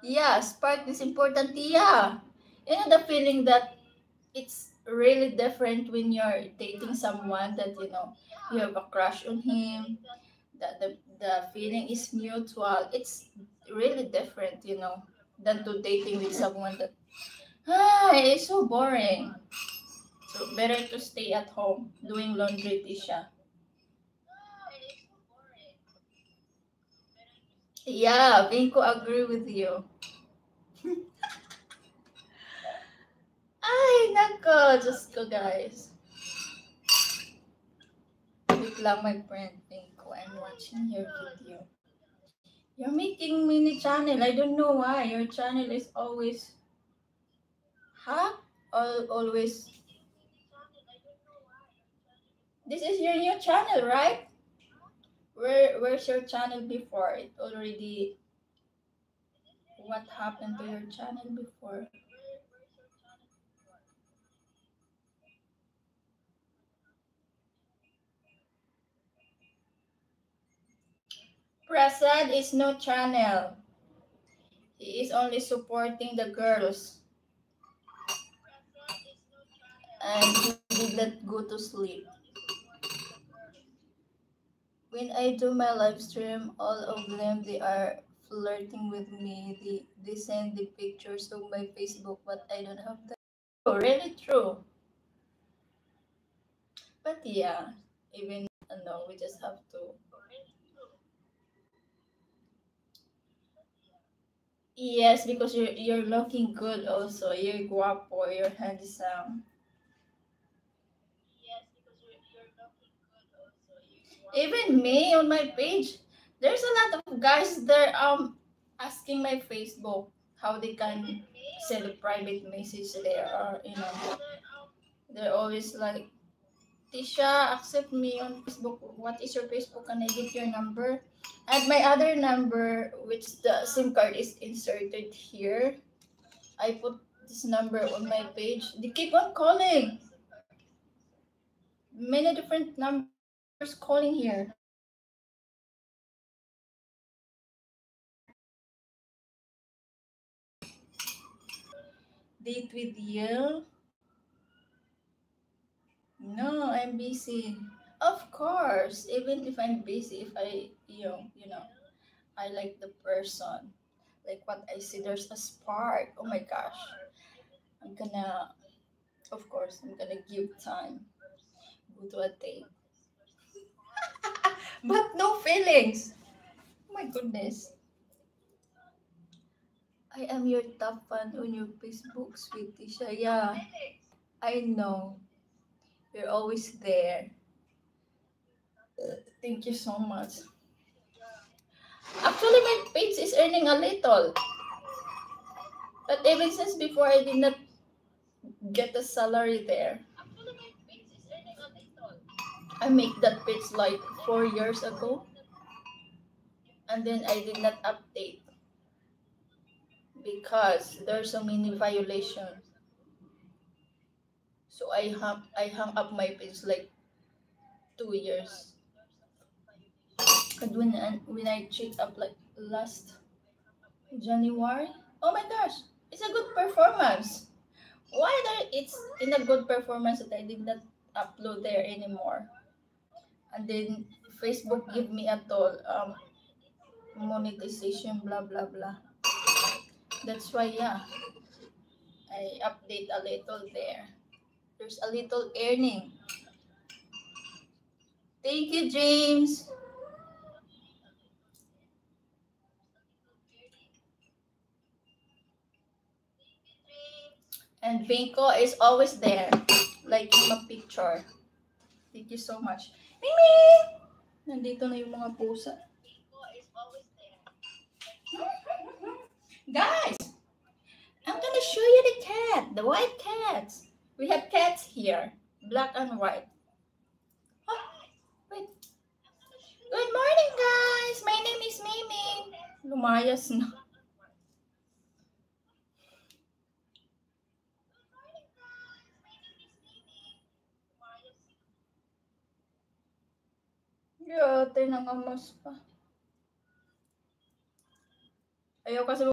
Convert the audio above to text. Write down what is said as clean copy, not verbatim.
Yeah, spark is important. Yeah. You know the feeling that it's really different when you're dating someone that you have a crush on him, that the feeling is mutual. It's really different, than to dating with someone that it's so boring. So better to stay at home doing laundry, Tisha. Yeah, Vinko agree with you. Ay, nako, Diyos ko guys. Wait lang, my friend Vinko. I'm watching your video. You're making mini channel. I don't know why. Your channel is always, huh? Always. This is your new channel, right? Where's your channel before? It already, what happened to your channel before? Prasad is no channel. He is only supporting the girls. And he did not go to sleep. When I do my live stream, all of them they are flirting with me. They send the pictures of my Facebook, but I don't have that. Oh, really true. But yeah, even no, we just have to. Yes, because you're looking good also. You're guapo, you're handsome. Even me on my page, there's a lot of guys there asking my Facebook how they can send a private message there, or they're always like, Tisha, accept me on Facebook. What is your Facebook? Can I get your number? And my other number, which the SIM card is inserted here, I put this number on my page. They keep on calling. Many different numbers calling here. Date with you? No, I'm busy. Of course, even if I'm busy, if I like the person, like what I see, there's a spark. Oh my gosh, I'm gonna, of course, I'm gonna give time, go to a date, but no feelings. Oh my goodness, I am your top fan on your Facebook, sweet Tisha. Yeah, I know you're always there. Thank you so much. Actually, my page is earning a little, but even since before, I did not get a salary there. I make that page like 4 years ago, and then I did not update because there's so many violations. So I hung up my page like 2 years. And when I checked up like last January, oh my gosh, it's a good performance. Why there it's in a good performance that I did not upload there anymore? And then Facebook give me a toll monetization blah blah blah. That's why yeah, I update a little there. There's a little earning. Thank you, James. And Vinko is always there, like in my picture. Thank you so much. Mimi! Nandito na yung mga pusa. Guys, I'm gonna show you the cat, the white cats. We have cats here, black and white. Oh, wait. Good morning, guys. My name is Mimi. Lumayas na. Yote, nangamas pa. Ayaw kasi